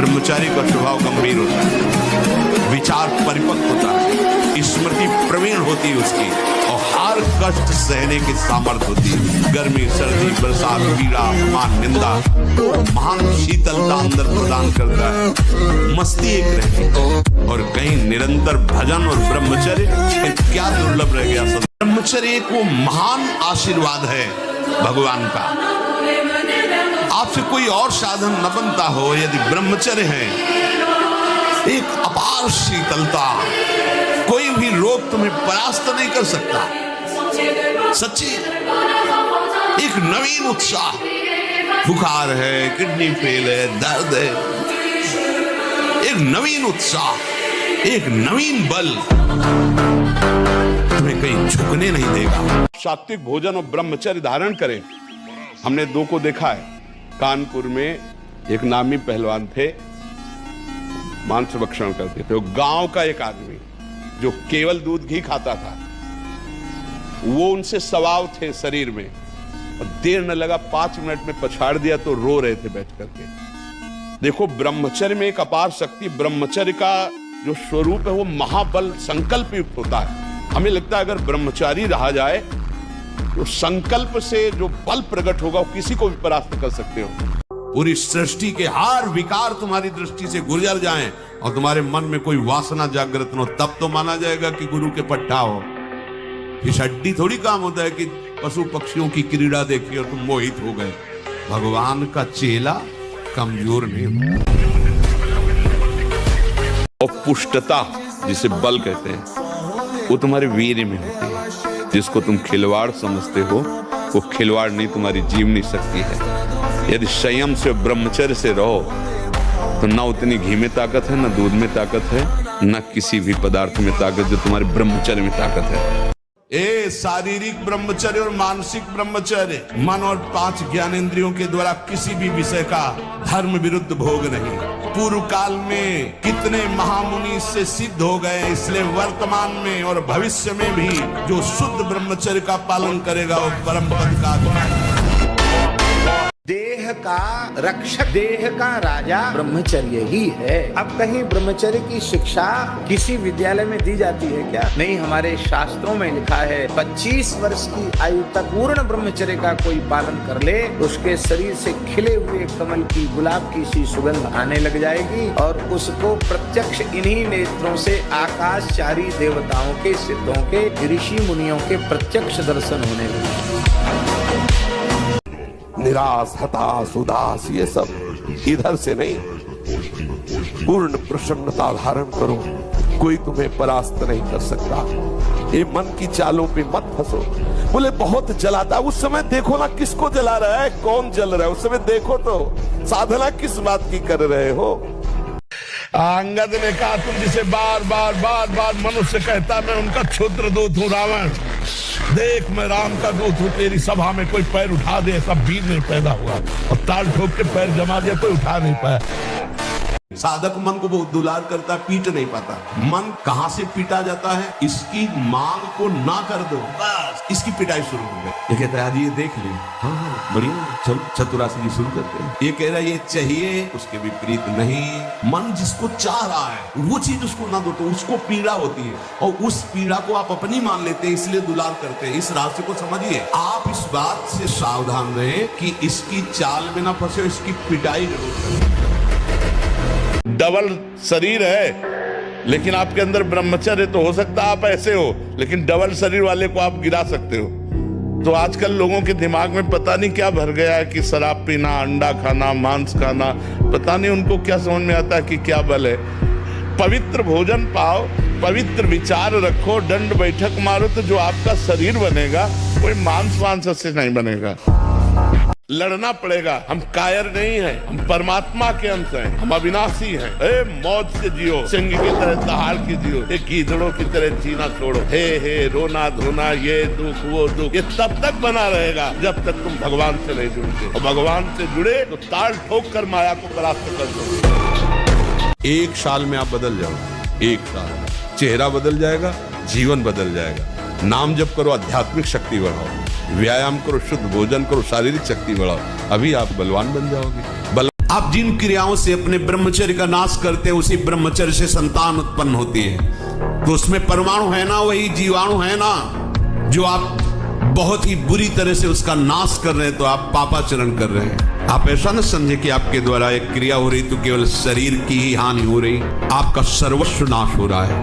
ब्रह्मचारी का स्वभाव गंभीर होता है, विचार परिपक्व होता है, स्मृति प्रवीण होती है उसकी, और हर कष्ट सहने की सामर्थ्य होती है। गर्मी, सर्दी, बरसात, पीड़ा, अपमान, निंदा, महान शीतलता अंदर प्रदान करता है। मस्ती एक रहती है, और कहीं निरंतर भजन और ब्रह्मचर्य क्या दुर्लभ रह गया। ब्रह्मचर्य एक वो महान आशीर्वाद है भगवान का। आपसे कोई और साधन न बनता हो, यदि ब्रह्मचर्य है, एक अपार शीतलता, कोई भी रोग तुम्हें परास्त नहीं कर सकता। सच्ची एक नवीन उत्साह, बुखार है, किडनी फेल है, दर्द है, एक नवीन उत्साह, एक नवीन बल तुम्हें कहीं झुकने नहीं देगा। सात्विक भोजन और ब्रह्मचर्य धारण करें। हमने दो को देखा है। कानपुर में एक नामी पहलवान थे, मांस भक्षण करते थे। वो गांव का एक आदमी जो केवल दूध घी खाता था, वो उनसे सवाव थे शरीर में, और देर न लगा 5 मिनट में पछाड़ दिया तो रो रहे थे बैठ करके। देखो, ब्रह्मचर्य में एक अपार शक्ति, ब्रह्मचर्य का जो स्वरूप है वो महाबल संकल्प युक्त होता है। हमें लगता है अगर ब्रह्मचारी रहा जाए तो संकल्प से जो बल प्रकट होगा वो किसी को भी परास्त कर सकते हो। पूरी सृष्टि के हर विकार तुम्हारी दृष्टि से गुजर जाएं और तुम्हारे मन में कोई वासना जागृत न हो, तब तो माना जाएगा कि गुरु के पट्टा हो। इस हड्डी थोड़ी काम होता है कि पशु पक्षियों की क्रीड़ा देखी और तुम मोहित हो गए। भगवान का चेला कमजोर नहीं होता। और पुष्टता जिसे बल कहते हैं, वो तुम्हारे वीर्य में होती है। जिसको तुम खिलवाड़ समझते हो, वो खिलवाड़ नहीं, तुम्हारी जीवनी शक्ति है। यदि संयम से ब्रह्मचर्य से रहो तो ना उतनी घी में ताकत है, ना दूध में ताकत है, ना किसी भी पदार्थ में ताकत जो तुम्हारे ब्रह्मचर्य में ताकत है। शारीरिक ब्रह्मचर्य और मानसिक ब्रह्मचर्य, मन और 5 ज्ञानेंद्रियों के द्वारा किसी भी विषय का धर्म विरुद्ध भोग नहीं। पूर्व काल में कितने महामुनि इससे सिद्ध हो गए, इसलिए वर्तमान में और भविष्य में भी जो शुद्ध ब्रह्मचर्य का पालन करेगा वो परम पद का अधिकारी। देह का रक्षक, देह का राजा ब्रह्मचर्य ही है। अब कहीं ब्रह्मचर्य की शिक्षा किसी विद्यालय में दी जाती है क्या? नहीं, हमारे शास्त्रों में लिखा है 25 वर्ष की आयु तक पूर्ण ब्रह्मचर्य का कोई पालन कर ले, उसके शरीर से खिले हुए कमल की, गुलाब की सी सुगंध आने लग जाएगी और उसको प्रत्यक्ष इन्हीं नेत्रों से आकाशचारी देवताओं के, सिद्धों के, ऋषि मुनियों के प्रत्यक्ष दर्शन होने लगे। निराश, हताश, उदास, ये सब इधर से नहीं, पूर्ण प्रसन्नता धारण करो। कोई तुम्हें परास्त नहीं कर सकता। ये मन की चालों पे मत फंसो। बोले बहुत जलाता, उस समय देखो ना किसको जला रहा है, कौन जल रहा है, उस समय देखो तो साधना किस बात की कर रहे हो। अंगद ने कहा, तुम जिसे बार बार मनुष्य कहता, मैं उनका क्षुद्र दूत हूँ रावण। देख, मैं राम का दूत हूँ, तेरी सभा में कोई पैर उठा दे ऐसा वीर नहीं पैदा हुआ, और ताल ठोक के पैर जमा दिया कोई उठा नहीं पाया। साधक मन को बहुत दुलार करता, पीट नहीं पाता। मन कहाँ से पीटा जाता है? इसकी मांग को ना कर दो, बस इसकी पिटाई शुरू हो गई। ये कहता है आज ये देख ले, हाँ बढ़िया, चल चतुरासी जी शुरू करते हैं। ये कह रहा है ये चाहिए, उसके विपरीत नहीं। मन जिसको चाह रहा है वो चीज उसको ना दो तो उसको पीड़ा होती है, और उस पीड़ा को आप अपनी मान लेते हैं, इसलिए दुलार करते हैं। इस रास्ते को समझिए। आप इस बात से सावधान रहें कि इसकी चाल में ना फंसे, इसकी पिटाई जरूर करें। डबल शरीर है, लेकिन आपके अंदर ब्रह्मचर्य तो हो सकता है आप ऐसे हो, लेकिन डबल शरीर वाले को आप गिरा सकते हो। तो आजकल लोगों के दिमाग में पता नहीं क्या भर गया है कि शराब पीना, अंडा खाना, मांस खाना, पता नहीं उनको क्या समझ में आता है कि क्या बल है। पवित्र भोजन पाओ, पवित्र विचार रखो, दंड बैठक मारो, तो जो आपका शरीर बनेगा कोई मांस से नहीं बनेगा। लड़ना पड़ेगा। हम कायर नहीं हैं, हम परमात्मा के अंश हैं, हम अविनाशी हैं। मौत से जियो, सिंह की तरह दहाड़ के जियो, गीदड़ों की तरह जीना छोड़ो। हे रोना धोना, ये दुख वो दुख, ये तब तक बना रहेगा जब तक तुम भगवान से नहीं जुड़ते। और भगवान से जुड़े तो ताल ठोक कर माया को परास्त कर दो। 1 साल में आप बदल जाओगे। 1 साल में चेहरा बदल जाएगा, जीवन बदल जाएगा। नाम जप करो, आध्यात्मिक शक्ति बढ़ाओ, व्यायाम करो, शुद्ध भोजन करो, शारीरिक शक्ति बढ़ाओ, अभी आप बलवान बन जाओगे। आप जिन क्रियाओं से अपने ब्रह्मचर्य का नाश करते हैं उसी ब्रह्मचर्य से संतान उत्पन्न होती है। तो उसमें परमाणु है ना, वही जीवाणु है ना, जो आप बहुत ही बुरी तरह से उसका नाश कर रहे हैं, तो आप पापाचरण कर रहे हैं। आप ऐसा न समझे कि आपके द्वारा एक क्रिया हो रही तो केवल शरीर की ही हानि हो रही, आपका सर्वस्व नाश हो रहा है,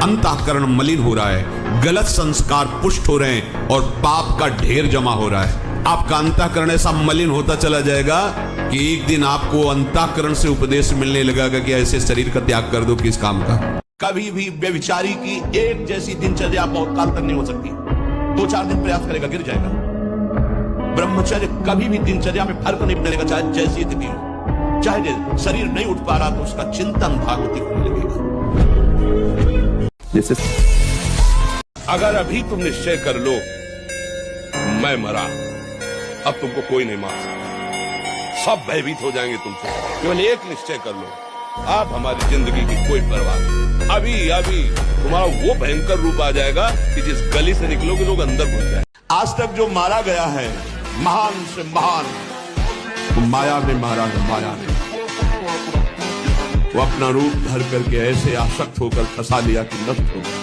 अंतःकरण मलिन हो रहा है, गलत संस्कार पुष्ट हो रहे हैं और पाप का ढेर जमा हो रहा है। आपका अंतःकरण ऐसा मलिन होता चला जाएगा कि एक दिन आपको अंतःकरण से उपदेश मिलने लगेगा कि ऐसे शरीर का त्याग कर दो किस काम का। कभी भी व्यभिचारी की एक जैसी दिनचर्या बहुत काल तक नहीं हो सकती। 2-4 दिन प्रयास करेगा गिर जाएगा। ब्रह्मचर्य कभी भी दिनचर्या में फर्क नहीं पड़ेगा, चाहे जैसी स्थिति हो, चाहे शरीर नहीं उठ पा रहा तो उसका चिंतन भागवती होने लगेगा। जैसे अगर अभी तुम निश्चय कर लो मैं मरा, अब तुमको कोई नहीं मार सकता, सब भयभीत हो जाएंगे तुमसे। केवल एक निश्चय कर लो, आप हमारी जिंदगी की कोई परवाह नहीं। अभी अभी तुम्हारा वो भयंकर रूप आ जाएगा कि जिस गली से निकलोगे लोग अंदर घुस जाए। आज तक जो मारा गया है महान से महान, वो माया ने मारा है, माया ने। वो अपना रूप धर करके ऐसे आसक्त होकर फंसा लिया कि नष्ट हो गया।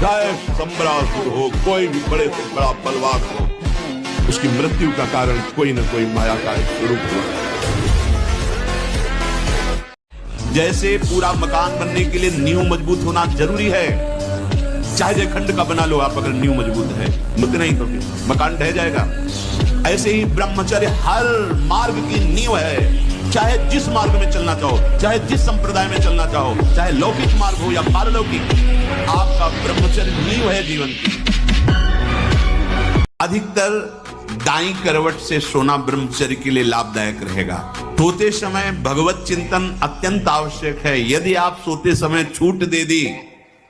चाहे सम्रासुर हो, कोई भी बड़े से बड़ा बलवान हो, उसकी मृत्यु का कारण कोई न कोई माया का एक स्वरूप हो। जैसे पूरा मकान बनने के लिए नींव मजबूत होना जरूरी है, चाहे खंड का बना लो आप, अगर नींव मजबूत है मुद्दे नहीं तो मकान ढह जाएगा। ऐसे ही ब्रह्मचर्य हर मार्ग की नींव है। चाहे जिस मार्ग में चलना चाहो, चाहे जिस संप्रदाय में चलना चाहो, चाहे लौकिक मार्ग हो या पारलौकिक, आपका ब्रह्मचर्य नींव है जीवन की। अधिकतर दाईं करवट से सोना ब्रह्मचर्य के लिए लाभदायक रहेगा। सोते समय भगवत चिंतन अत्यंत आवश्यक है। यदि आप सोते समय छूट दे दी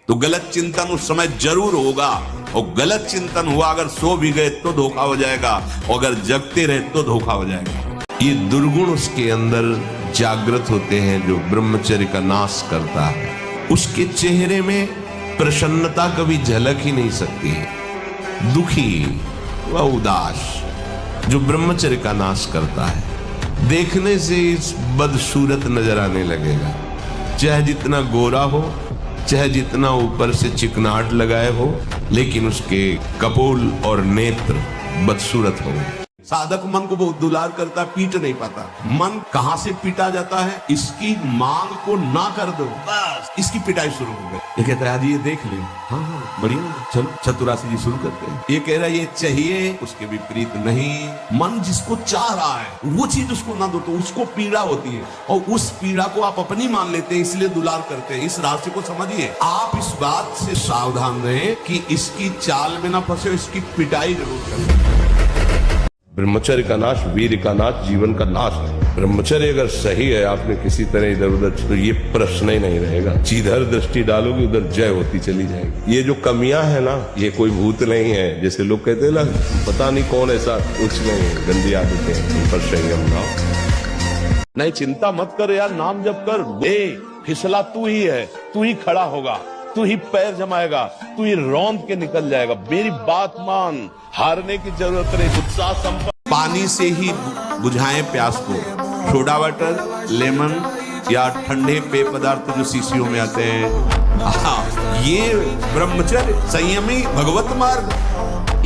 तो गलत चिंतन उस समय जरूर होगा, और गलत चिंतन हुआ अगर सो भी गए तो धोखा हो जाएगा, और अगर जगते रहे तो धोखा हो जाएगा। ये दुर्गुण उसके अंदर जागृत होते हैं जो ब्रह्मचर्य का नाश करता है। उसके चेहरे में प्रसन्नता कभी झलक ही नहीं सकती है। दुखी व उदास जो ब्रह्मचर्य का नाश करता है, देखने से इस बदसूरत नजर आने लगेगा। चाहे जितना गोरा हो, चाहे जितना ऊपर से चिकनाट लगाए हो, लेकिन उसके कपोल और नेत्र बदसूरत होंगे। साधक मन को बहुत दुलार करता, पीट नहीं पाता। मन कहां से पीटा जाता है? इसकी मांग को ना कर दो, बस इसकी पिटाई शुरू हो गई। ये कहता है आज ये देख ले, हाँ बढ़िया, चलो चतुरासी जी शुरू करते हैं। ये कह रहा है ये चाहिए, उसके विपरीत नहीं। मन जिसको चाह रहा है वो चीज उसको ना दो तो उसको पीड़ा होती है, और उस पीड़ा को आप अपनी मान लेते हैं, इसलिए दुलार करते हैं। इस राशि को समझिए। आप इस बात से सावधान रहें कि इसकी चाल में ना फंसे, इसकी पिटाई जरूर करें। ब्रह्मचर्य का नाश वीर का नाश, जीवन का नाश है। ब्रह्मचर्य अगर सही है, आपने किसी तरह इधर उधर, तो ये प्रश्न ही नहीं रहेगा। जिधर दृष्टि डालोगे उधर जय होती चली जाएगी। ये जो कमियां है ना, ये कोई भूत नहीं है। जैसे लोग कहते हैं ना, पता नहीं कौन ऐसा, कुछ नहीं, गंदी आदतें, उन पर संयम लाओ। नहीं, चिंता मत कर यार, नाम जप कर। फिसला तू ही है, तू ही खड़ा होगा, तू ही पैर जमाएगा, तू ही रौंद के निकल जाएगा। मेरी बात मान, हारने की जरूरत नहीं। उत्साह संपन्न पानी से ही बुझाएं प्यास को। सोडा वाटर, लेमन या ठंडे पेय पदार्थ जो शीशियों में आते हैं, ये ब्रह्मचर्य, संयमी, भगवत मार्ग,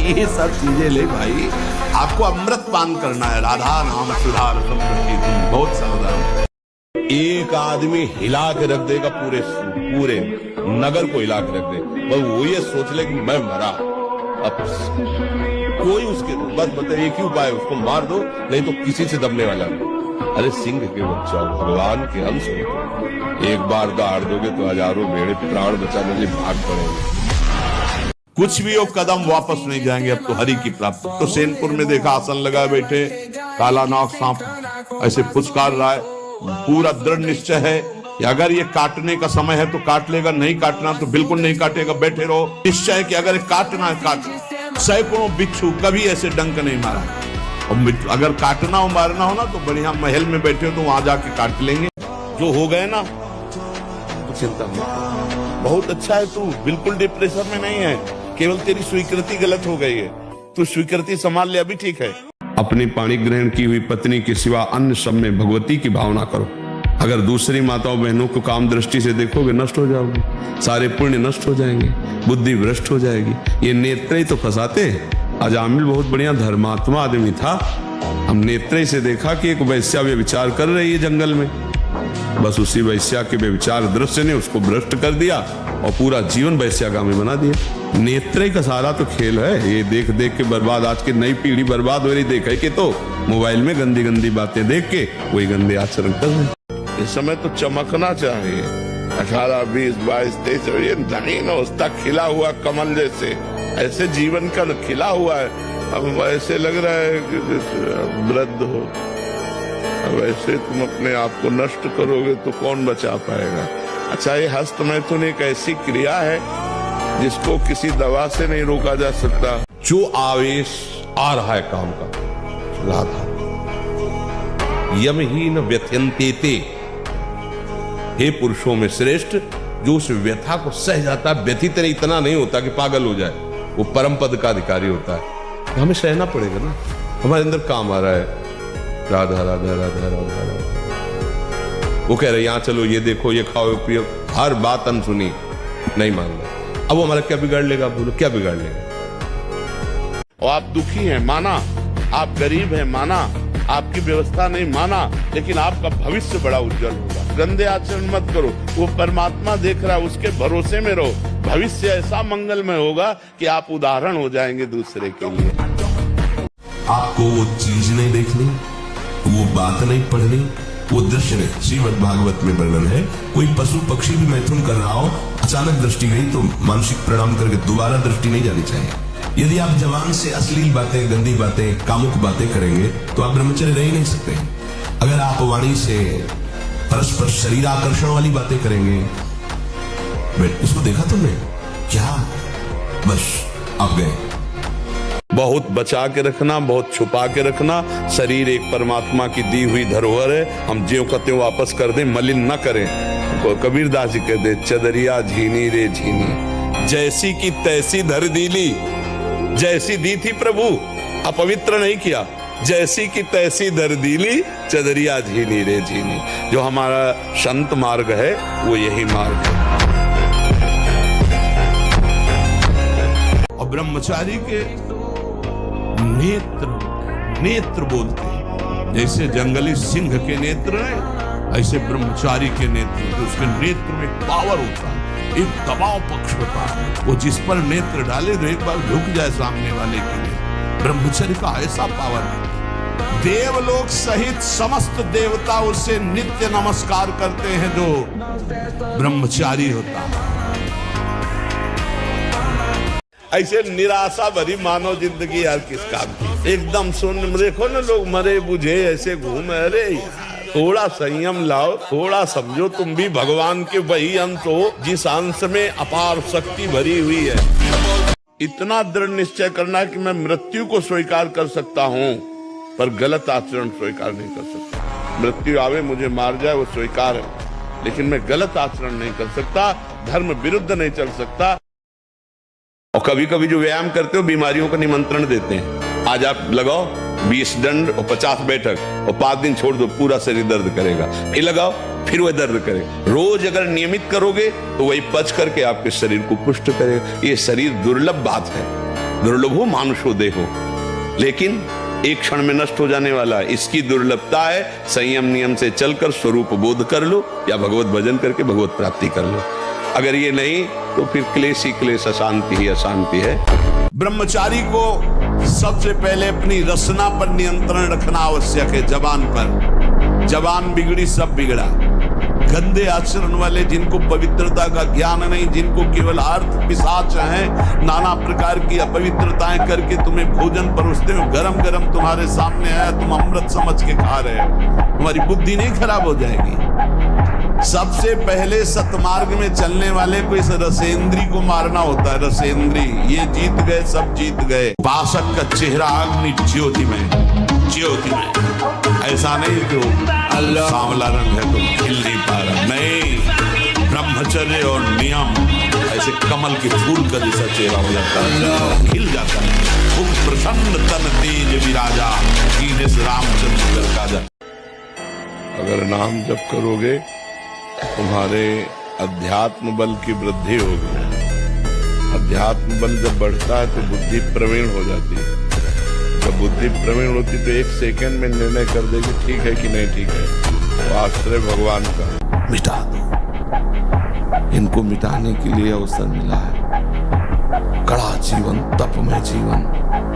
ये सब चीजें ले भाई। आपको अमृत पान करना है। राधा नाम सुधार समृद्धि, बहुत सावधान। एक आदमी हिला के रख देगा, पूरे नगर को हिला के रख दे, बस वो ये सोच ले कि मैं मरा। अब कोई उसके बस बताए एक ही उपाय, उसको मार दो, नहीं तो किसी से दबने वाला नहीं। अरे सिंह के बच्चा, भगवान के अंश हो, एक बार दहाड़ दोगे तो हजारों भेड़े प्राण बचाने के लिए भाग पड़ेंगे। कुछ भी हो, कदम वापस नहीं जाएंगे। अब तो हरि की प्राप्ति। तो सेनपुर में देखा, आसन लगाए बैठे, काला नाग सांप ऐसे फुसकार रहा है। पूरा दृढ़ निश्चय है कि अगर ये काटने का समय है तो काट लेगा, नहीं काटना तो बिल्कुल नहीं काटेगा, बैठे रहो। निश्चय कि अगर काटना है काट। सैकड़ों बिच्छू कभी ऐसे डंक नहीं मारा, और अगर काटना हो मारना हो ना तो बढ़िया महल में बैठे हो तो वहां जाके काट लेंगे। जो हो गए ना तो चिंता मत, बहुत अच्छा है, तू बिल्कुल डिप्रेशन में नहीं है, केवल तेरी स्वीकृति गलत हो गई है। तू स्वीकृति संभाल ले, अभी ठीक है। अपनी पाणी ग्रहण की हुई पत्नी के सिवा अन्य सब में भगवती की भावना करो। अगर दूसरी माताओं बहनों को काम दृष्टि से देखोगे नष्ट हो जाओगे, सारे पुण्य नष्ट हो जाएंगे, बुद्धि भ्रष्ट हो जाएगी। ये नेत्र ही तो फंसाते। अजामिल बहुत बढ़िया धर्मात्मा आदमी था, हम नेत्र से देखा कि एक वैश्या व्यभिचार कर रही है जंगल में, बस उसी वैश्या के व्यभिचार दृश्य ने उसको भ्रष्ट कर दिया और पूरा जीवन वैश्यागामी बना दिया। नेत्र का सारा तो खेल है। ये देख देख के बर्बाद, आज की नई पीढ़ी बर्बाद हो रही, देखे के तो मोबाइल में गंदी गंदी बातें देख के वही गंदे आचरण कर रहे। इस समय तो चमकना चाहिए। 18, 20, 22, 23 ये नवीन अवस्था खिला हुआ कमल जैसे, ऐसे जीवन का खिला हुआ है। अब ऐसे लग रहा है कि वृद्ध हो। अब ऐसे तुम अपने आप को नष्ट करोगे तो कौन बचा पाएगा। अच्छा, ये हस्त मैथुन एक ऐसी क्रिया है जिसको किसी दवा से नहीं रोका जा सकता। जो आवेश आ रहा है काम का, राधा यमहीन व्यथयन्ते ते, हे पुरुषों में श्रेष्ठ जो उस व्यथा को सह जाता है, व्यथित इतना नहीं होता कि पागल हो जाए, वो परम पद का अधिकारी होता है। तो हमें सहना पड़ेगा ना, हमारे अंदर काम आ रहा है राधा राधा राधा राधा राधा। वो कह रहे यहाँ चलो, ये देखो, ये खाओ पियो, हर बात अनसुनी, नहीं मान रहे। अब वो हमारा क्या बिगाड़ लेगा, बोलो क्या बिगाड़ लेगा। और आप दुखी हैं माना, आप गरीब हैं माना, आपकी व्यवस्था नहीं माना, लेकिन आपका भविष्य बड़ा उज्जवल होगा। गंदे आचरण मत करो, वो परमात्मा देख रहा है, उसके भरोसे में रहो। भविष्य ऐसा मंगलमय होगा कि आप उदाहरण हो जाएंगे दूसरे के लिए। आपको वो चीज नहीं देखनी, वो बात नहीं पढ़नी, वो दृश्य नहीं। श्रीमद् भागवत में वर्णन है, कोई पशु पक्षी भी मैथुन कर रहा हो, अचानक दृष्टि गई तो मानसिक प्रणाम करके दोबारा दृष्टि नहीं जानी चाहिए। यदि आप जवान से अश्लील बातें, गंदी बातें, कामुक बातें करेंगे तो आप ब्रह्मचर्य रह ही नहीं सकते। अगर आप वाणी से परस्पर शरीर आकर्षण वाली बातें करेंगे, उसको देखा तुमने क्या, बस आप गए। बहुत बचा के रखना, बहुत छुपा के रखना। शरीर एक परमात्मा की दी हुई धरोहर है, हम ज्यों का त्यों वापस कर दें, मलिन न करें। कबीरदास जी कहते, चदरिया झीनी रे झीनी, जैसी की तैसी धर दीली। जैसी दी थी प्रभु, अपवित्र नहीं किया, जैसी की तैसी धर दीली, चदरिया झीनी रे झीनी। जो हमारा संत मार्ग है वो यही मार्ग है। और ब्रह्मचारी के नेत्र बोलते हैं, जैसे जंगली सिंह के नेत्र हैं, ऐसे ब्रह्मचारी के नेत्र, उसके नेत्र में पावर होता है, एक दबाव पक्ष होता है। वो जिस पर नेत्र डाले तो एक बार झुक जाए सामने वाले के लिए। ब्रह्मचर्य का ऐसा पावर है, देवलोक सहित समस्त देवता उससे नित्य नमस्कार करते हैं जो ब्रह्मचारी होता है। ऐसे निराशा भरी मानव जिंदगी यार किस काम की। एकदम सुन देखो ना, लोग मरे बुझे ऐसे घूमे। अरे थोड़ा संयम लाओ, थोड़ा समझो, तुम भी भगवान के वही अंश हो जिस अंश में अपार शक्ति भरी हुई है। इतना दृढ़ निश्चय करना कि मैं मृत्यु को स्वीकार कर सकता हूँ पर गलत आचरण स्वीकार नहीं कर सकता। मृत्यु आवे मुझे मार जाए वो स्वीकार है, लेकिन मैं गलत आचरण नहीं कर सकता, धर्म विरुद्ध नहीं चल सकता। और कभी कभी जो व्यायाम करते हो बीमारियों का निमंत्रण देते हैं। आज आप लगाओ 20 दंड और 50 बैठक और 5 दिन छोड़ दो, पूरा शरीर दर्द करेगा। फिर लगाओ, फिर वह दर्द करेगा। रोज अगर नियमित करोगे तो वही पच करके आपके शरीर को पुष्ट करेगा। ये शरीर दुर्लभ बात है, दुर्लभ हो मानुषो देहो, लेकिन एक क्षण में नष्ट हो जाने वाला। इसकी दुर्लभता है संयम नियम से चलकर स्वरूप बोध कर लो या भगवत भजन करके भगवत प्राप्ति कर लो। अगर ये नहीं तो फिर क्लेश ही क्लेश, अशांति ही अशांति है। ब्रह्मचारी को सबसे पहले अपनी रसना पर नियंत्रण रखना आवश्यक है। जबान पर, जबान बिगड़ी सब बिगड़ा। गंदे आचरण वाले, जिनको पवित्रता का ज्ञान नहीं, जिनको केवल अर्थ पिशाच हैं, नाना प्रकार की अपवित्रताएं करके तुम्हें भोजन परोसते हो, गरम गरम तुम्हारे सामने आया, तुम अमृत समझ के खा रहे हो, तुम्हारी बुद्धि नहीं खराब हो जाएगी। सबसे पहले सतमार्ग में चलने वाले को इस रसेंद्री को मारना होता है। रसेंद्री, ये जीत गए, सब जीत गए। उपासक का चेहरा अग्नि ज्योति में, ज्योति में। ऐसा नहीं जो सांवला रंग है तो खिल नहीं पा रहा, नहीं। ब्रह्मचर्य और नियम ऐसे कमल के फूल का जैसा चेहरा हो जाता है, खिल जाता है। मुख प्रसन्न तन तेज विराजा, कीने से रामचंद्र कर काजा। अगर नाम जप करोगे तुम्हारे अध्यात्म बल की वृद्धि होगी। अध्यात्म बल जब बढ़ता है तो बुद्धि प्रवीण हो जाती है। जब बुद्धि प्रवीण होती तो एक सेकंड में निर्णय कर देगी ठीक है कि नहीं ठीक है। तो आश्रय भगवान का। मिटा दो, इनको मिटाने के लिए अवसर मिला है। कड़ा जीवन, तपमय जीवन।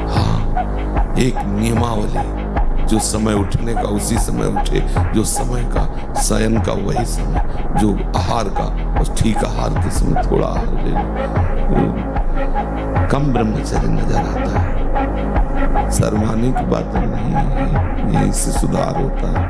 हाँ, एक नियमावली, जो समय उठने का उसी समय उठे, जो समय का शयन का वही समय, जो आहार का बस ठीक आहार के समय थोड़ा आहार ले लो। कम ब्रह्मचर्य नजर आता है, शर्माने की बात नहीं है, ये इससे सुधार होता है।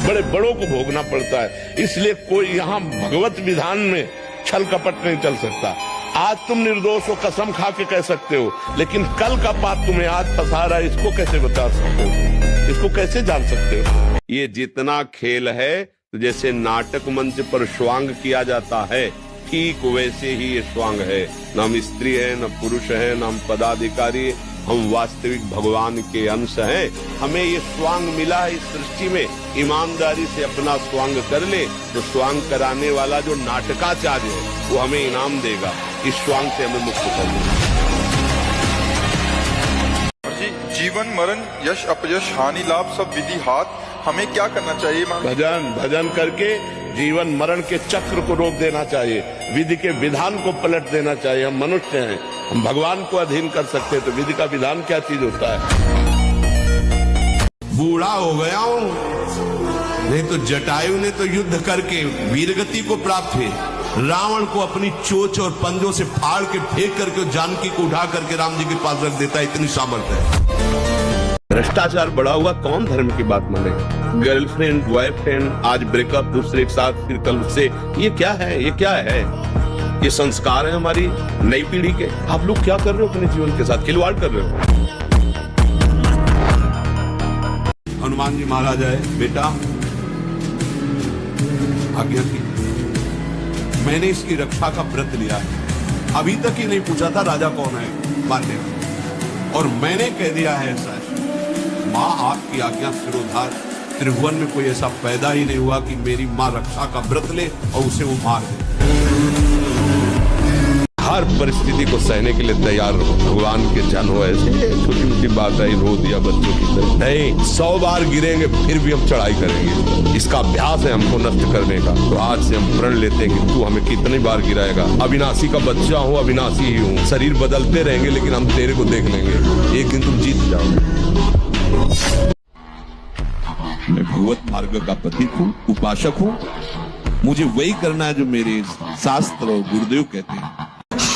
बड़े बड़ों को भोगना पड़ता है, इसलिए कोई यहाँ भगवत विधान में छल कपट नहीं चल सकता। आज तुम निर्दोष हो कसम खा के कह सकते हो, लेकिन कल का पाप तुम्हें आज फंसा रहा है, इसको कैसे बता सकते हो, इसको कैसे जान सकते हो। ये जितना खेल है, तो जैसे नाटक मंच पर स्वांग किया जाता है, ठीक वैसे ही ये स्वांग है। न हम स्त्री है, न पुरुष है, न हम पदाधिकारी, हम वास्तविक भगवान के अंश हैं। हमें ये स्वांग मिला है इस सृष्टि में, ईमानदारी से अपना स्वांग कर ले तो स्वांग कराने वाला जो नाटकाचार्य है वो हमें इनाम देगा। इस स्वांग से हमें मुक्त कर देगा। जीवन मरण, यश अपयश, हानि लाभ सब विधि हाथ, हमें क्या करना चाहिए? भजन भजन करके जीवन मरण के चक्र को रोक देना चाहिए, विधि के विधान को पलट देना चाहिए। हम मनुष्य हैं, हम भगवान को अधीन कर सकते हैं, तो विधि का विधान क्या चीज होता है। बूढ़ा हो गया हूं, नहीं तो जटायु ने तो युद्ध करके वीरगति को प्राप्त हुए। रावण को अपनी चोंच और पंजों से फाड़ के फेंक करके जानकी को उठा करके राम जी के पास रख देता है, इतनी सामर्थ्य है। भ्रष्टाचार बढ़ा हुआ, कौन धर्म की बात माने। गर्लफ्रेंड बॉयफ्रेंड, आज ब्रेकअप, दूसरे के साथ, फिर कल से। ये क्या है, ये क्या है? ये संस्कार है हमारी नई पीढ़ी के। आप लोग क्या कर रहे हो अपने जीवन के साथ, खिलवाड़ कर रहे हो। हनुमान जी महाराज आए, बेटा आज्ञा की, मैंने इसकी रक्षा का व्रत लिया है। अभी तक ही नहीं पूछा था राजा कौन है मानने, और मैंने कह दिया है ऐसा है। माँ आपकी आज्ञा सिरोधार, त्रिभुवन में कोई ऐसा पैदा ही नहीं हुआ कि मेरी माँ रक्षा का व्रत ले और उसे वो मार दे। हर परिस्थिति को सहने के लिए तैयार रहो। भगवान के जन हो, ऐसे छोटी मोटी बात आई रो दिया बच्चों की तरह नहीं। 100 बार गिरेंगे फिर भी हम चढ़ाई करेंगे। इसका अभ्यास है हमको नष्ट करने का। तो आज से हम प्रण लेते हैं कि तू हमें कितनी बार गिराएगा। अविनाशी का बच्चा हूँ, अविनाशी ही हूँ। शरीर बदलते रहेंगे लेकिन हम तेरे को देख लेंगे। एक दिन तुम जीत जाओगे। मैं भगवत मार्ग का प्रतीक हूँ, उपासक हूँ। मुझे वही करना है जो मेरे शास्त्र और गुरुदेव कहते हैं।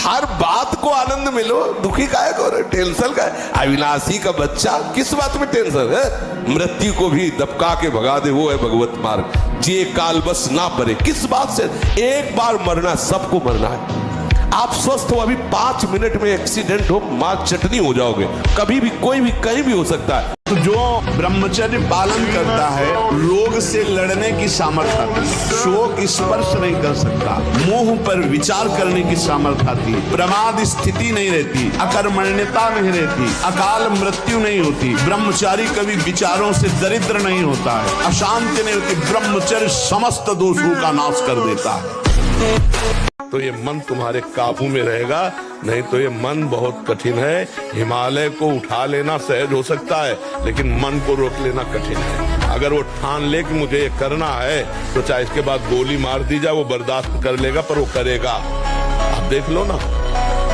हर बात को आनंद मिलो, दुखी काहे को, टेंशन का है। अविनाशी का बच्चा, किस बात में टेंशन है? मृत्यु को भी दबका के भगा दे, वो है भगवत मार्ग। जे काल बस ना पड़े, किस बात से? एक बार मरना, सबको मरना है। आप स्वस्थ हो, अभी 5 मिनट में एक्सीडेंट हो, मां चटनी हो जाओगे। कभी भी कोई भी कहीं भी हो सकता है। तो जो ब्रह्मचर्य पालन करता है, रोग से लड़ने की सामर्थ्य आती है, शोक स्पर्श नहीं कर सकता, मोह पर विचार करने की सामर्थ्य आती है, प्रमाद स्थिति नहीं रहती, अकर्मण्यता नहीं रहती, अकाल मृत्यु नहीं होती। ब्रह्मचारी कभी विचारों से दरिद्र नहीं होता है, अशांति नहीं होती। ब्रह्मचर्य समस्त दोषों का नाश कर देता है। तो ये मन तुम्हारे काबू में रहेगा, नहीं तो ये मन बहुत कठिन है। हिमालय को उठा लेना सहज हो सकता है, लेकिन मन को रोक लेना कठिन है। अगर वो ठान ले कि मुझे ये करना है, तो चाहे इसके बाद गोली मार दी जाए, वो बर्दाश्त कर लेगा, पर वो करेगा। आप देख लो ना,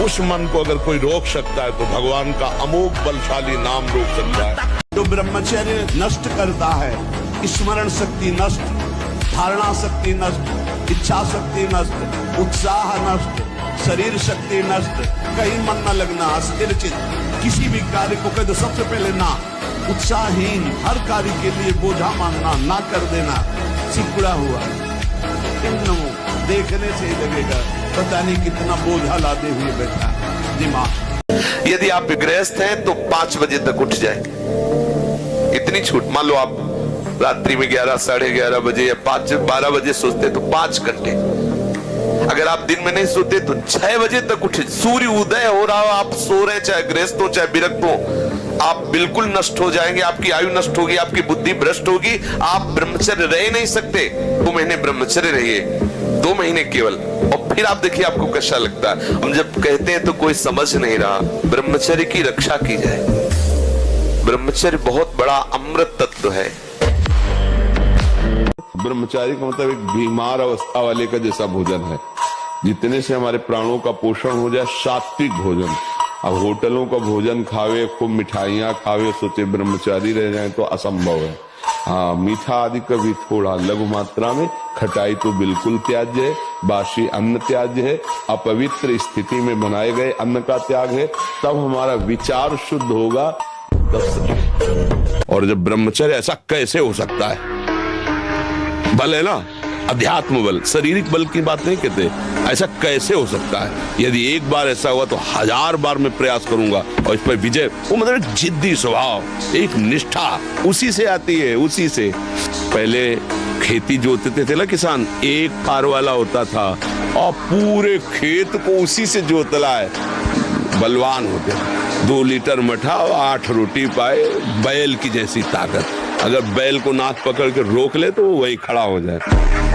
उस मन को अगर कोई रोक सकता है तो भगवान का अमोघ बलशाली नाम रोक सकता है। जो ब्रह्मचर्य नष्ट करता है, स्मरण शक्ति नष्ट, धारणा शक्ति नष्ट, इच्छा शक्ति नष्ट, उत्साह नष्ट, शरीर शक्ति नष्ट, कहीं मन न लगना, अस्थिर चित्त, किसी भी कार्य को कह दो सबसे पहले ना, उत्साहहीन, हर कार्य के लिए बोझा मानना, ना कर देना, सिकुड़ा हुआ। देखने से ही लगेगा पता नहीं कितना बोझा लादे हुए बैठा दिमाग। यदि आप गृहस्थ हैं तो 5 बजे तक उठ जाए, इतनी छूट। मान लो आप रात्रि में 11, 11:30 बजे या 12 बजे सोचते तो 5 घंटे। अगर आप दिन में नहीं सोते तो 6 बजे तक उठे, सूर्य उदय हो रहा हो, आप सो रहे, चाहे गृहस्थ हो चाहे विरक्त हो, आप बिल्कुल नष्ट हो जाएंगे, आपकी आयु नष्ट होगी, आपकी बुद्धि भ्रष्ट होगी, आप ब्रह्मचर्य रह नहीं सकते। 2 महीने ब्रह्मचर्य रहिए, 2 महीने केवल, और फिर आप देखिए आपको कैसा लगता है। हम जब कहते हैं तो कोई समझ नहीं रहा, ब्रह्मचर्य की रक्षा की जाए। ब्रह्मचर्य बहुत बड़ा अमृत तत्व है। ब्रह्मचारी का मतलब एक बीमार अवस्था वाले का जैसा भोजन है, जितने से हमारे प्राणों का पोषण हो जाए, सात्विक भोजन। अब होटलों का भोजन खावे, खूब मिठाइयां खावे, सोचे ब्रह्मचारी रह जाए तो असंभव है। हाँ, मीठा आदि कभी थोड़ा लघु मात्रा में, खटाई तो बिल्कुल त्याज्य है, बासी अन्न त्याज्य है, अपवित्र स्थिति में बनाए गए अन्न का त्याग है, तब हमारा विचार शुद्ध होगा, तब सही। और जब ब्रह्मचर्य, ऐसा कैसे हो सकता है? बल है ना, अध्यात्म बल, शारीरिक बल की बात नहीं कहते, ऐसा कैसे हो सकता है? यदि एक बार ऐसा हुआ तो 1000 बार मैं प्रयास करूंगा और इस पर विजय। वो मतलब एक जिद्दी स्वभाव, एक निष्ठा, उसी से आती है, उसी से। पहले खेती जोतते थे ना किसान, एक फार वाला होता था और पूरे खेत को उसी से जोतला है, बलवान होते हैं। 2 लीटर मठा और 8 रोटी पाए, बैल की जैसी ताकत। अगर बैल को नाक पकड़ के रोक ले तो वो वही खड़ा हो जाए।